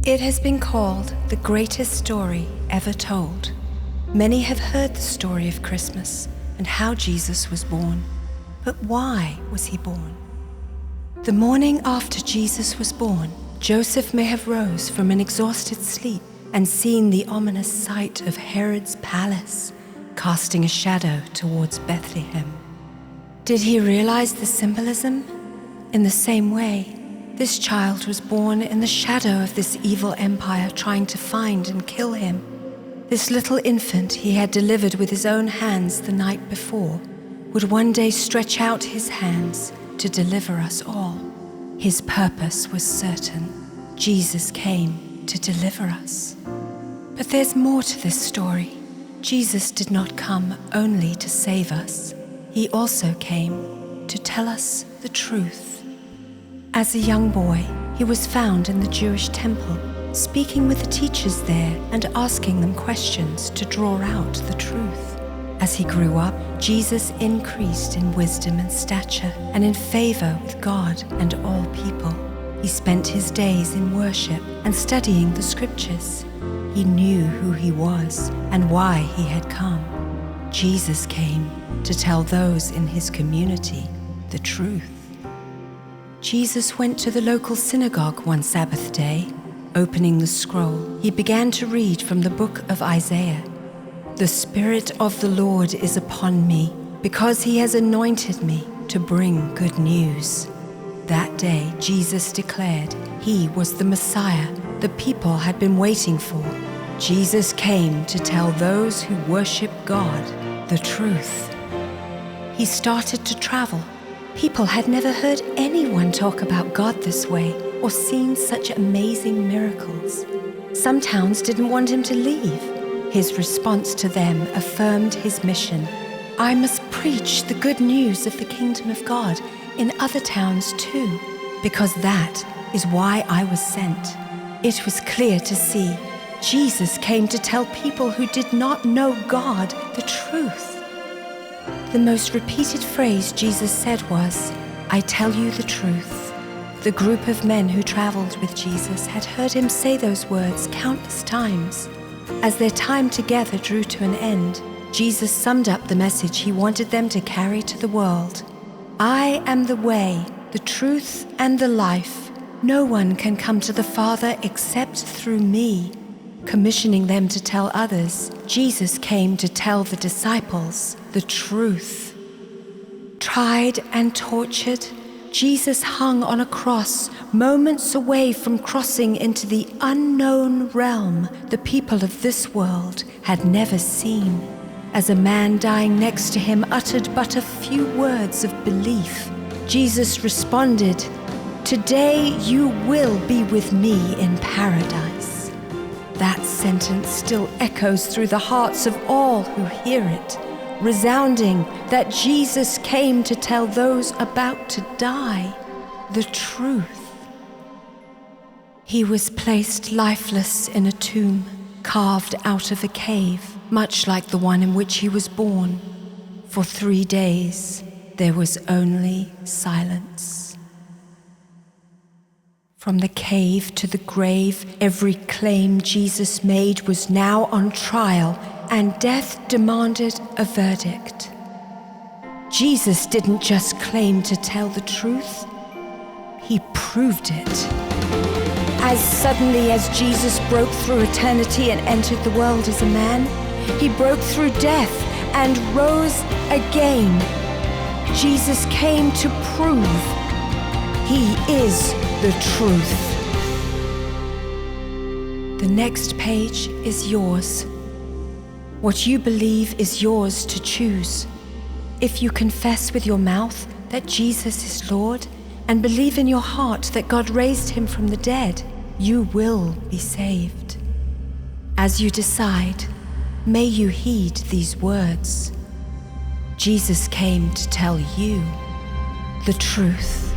It has been called the greatest story ever told. Many have heard the story of Christmas and how Jesus was born. But why was he born? The morning after Jesus was born, Joseph may have rose from an exhausted sleep and seen the ominous sight of Herod's palace, casting a shadow towards Bethlehem. Did he realize the symbolism? In the same way, this child was born in the shadow of this evil empire trying to find and kill him. This little infant he had delivered with his own hands the night before would one day stretch out his hands to deliver us all. His purpose was certain. Jesus came to deliver us. But there's more to this story. Jesus did not come only to save us. He also came to tell us the truth. As a young boy, he was found in the Jewish temple, speaking with the teachers there and asking them questions to draw out the truth. As he grew up, Jesus increased in wisdom and stature and in favor with God and all people. He spent his days in worship and studying the scriptures. He knew who he was and why he had come. Jesus came to tell those in his community the truth. Jesus went to the local synagogue one Sabbath day. Opening the scroll, he began to read from the book of Isaiah. "The Spirit of the Lord is upon me, because he has anointed me to bring good news." That day, Jesus declared he was the Messiah the people had been waiting for. Jesus came to tell those who worship God the truth. He started to travel. People had never heard anyone talk about God this way or seen such amazing miracles. Some towns didn't want him to leave. His response to them affirmed his mission. "I must preach the good news of the kingdom of God in other towns too, because that is why I was sent." It was clear to see Jesus came to tell people who did not know God the truth. The most repeated phrase Jesus said was, "I tell you the truth." The group of men who traveled with Jesus had heard him say those words countless times. As their time together drew to an end, Jesus summed up the message he wanted them to carry to the world. "I am the way, the truth, and the life. No one can come to the Father except through me." Commissioning them to tell others, Jesus came to tell the disciples the truth. Tried and tortured, Jesus hung on a cross, moments away from crossing into the unknown realm the people of this world had never seen. As a man dying next to him uttered but a few words of belief, Jesus responded, "Today you will be with me in paradise." That sentence still echoes through the hearts of all who hear it, resounding that Jesus came to tell those about to die the truth. He was placed lifeless in a tomb, carved out of a cave, much like the one in which he was born. For 3 days, there was only silence. From the cave to the grave, every claim Jesus made was now on trial, and death demanded a verdict. Jesus didn't just claim to tell the truth, he proved it. As suddenly as Jesus broke through eternity and entered the world as a man, he broke through death and rose again. Jesus came to prove he is the truth. The next page is yours. What you believe is yours to choose. If you confess with your mouth that Jesus is Lord and believe in your heart that God raised him from the dead, you will be saved. As you decide, may you heed these words. Jesus came to tell you the truth.